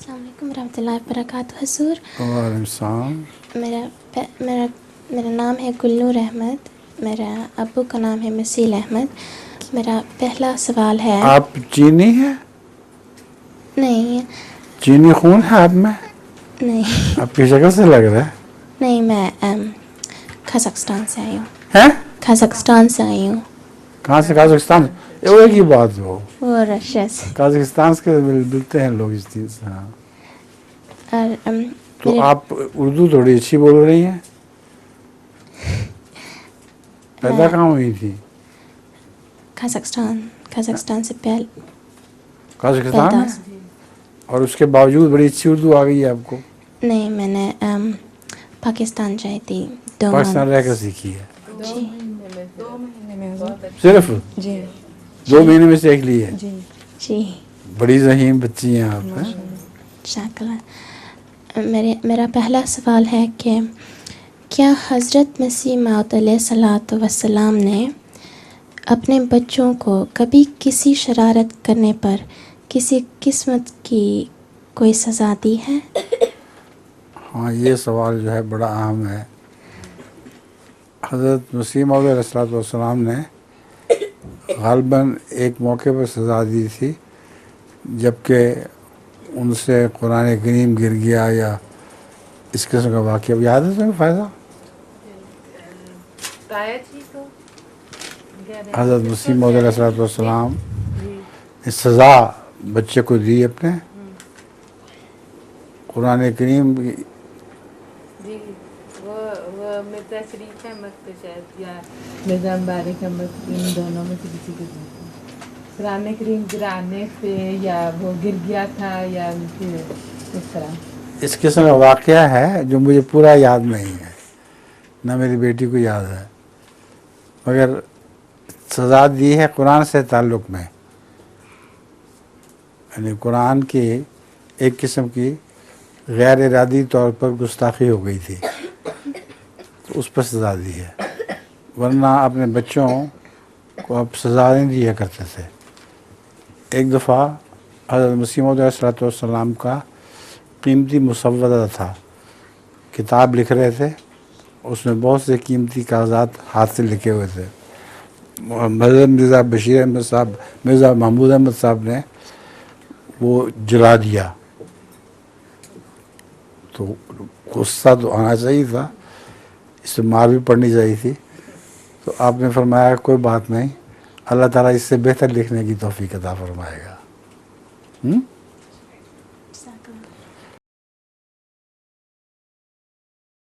السلام علیکم ورحمۃ اللہ وبرکاتہ حضور. وعلیکم السلام. میرا نام ہے گلنور احمد. میرا ابو کا نام ہے مسیل احمد. میرا پہلا سوال ہے. آپ چینی ہیں؟ نہیں. چینی خون ہے آپ میں؟ نہیں. آپ کی شکل سے لگ رہا ہے. نہیں، میں قازقستان سے آئی ہوں. ہیں؟ قازقستان سے آئی ہوں. کہاں سے؟ قازقستان. وہ ایک ہی بات ہو. وہ رشیا سے. قازقستان کے ملتے ہیں لوگ اس چیز سے. ہاں. اور تو آپ اردو تھوڑی اچھی بول رہی ہیں. پیدا کہاں ہوئی تھی؟ قازقستان سے قازقستان ہے؟ اور اس کے باوجود بڑی اچھی اردو آ گئی ہے آپ کو. نہیں، میں نے پاکستان جائی تھی 2 پاکستان رہ کر سیکھی ہے. جی. 2 مہینے میں صرف جی 2 مہینے میں سیکھ لی ہے. جی. بڑی ذہین بچی ہیں آپ. شاکر. میرا پہلا سوال ہے کہ کیا حضرت مسیح موعود علیہ الصلوۃ والسلام نے اپنے بچوں کو کبھی کسی شرارت کرنے پر کسی قسمت کی کوئی سزا دی ہے؟ ہاں، یہ سوال جو ہے بڑا اہم ہے. حضرت مسیح موعود علیہ الصلوۃ والسلام نے غالباً ایک موقع پر سزا دی تھی جبکہ ان سے قرآن کریم گر گیا یا اس قسم کا واقعہ یاد ہے تمہیں فائدہ؟ حضرت مسیح موعود علیہ الصلوۃ والسلام نے سزا بچے کو دی اپنے قرآن کریم کی. جی وہ مرزا شریف احمد تو شاید یا مرزا مبارک احمد، ان دونوں میں سے کسی کو قرآن کریم گرانے سے یا وہ گر گیا تھا یا اس طرح. اس قسم کا واقعہ ہے جو مجھے پورا یاد نہیں ہے، نہ میری بیٹی کو یاد ہے، مگر سزا دی ہے قرآن سے تعلق میں. یعنی قرآن کی ایک قسم کی غیر ارادی طور پر گستاخی ہو گئی تھی تو اس پر سزا دی ہے، ورنہ اپنے بچوں کو اب سزا نہیں دیا کرتے تھے. ایک دفعہ حضرت مسیح موعود علیہ الصلوۃ والسلام کا قیمتی مسودہ تھا، کتاب لکھ رہے تھے، اس میں بہت سے قیمتی کاغذات ہاتھ سے لکھے ہوئے تھے. حضرت مرزا بشیر احمد صاحب، مرزا محمود احمد صاحب نے وہ جلا دیا. تو غصہ تو آنا چاہیے تھا، اس سے مار بھی پڑنی چاہیے تھی. تو آپ نے فرمایا کوئی بات نہیں، اللہ تعالیٰ اس سے بہتر لکھنے کی توفیق عطا فرمائے گا.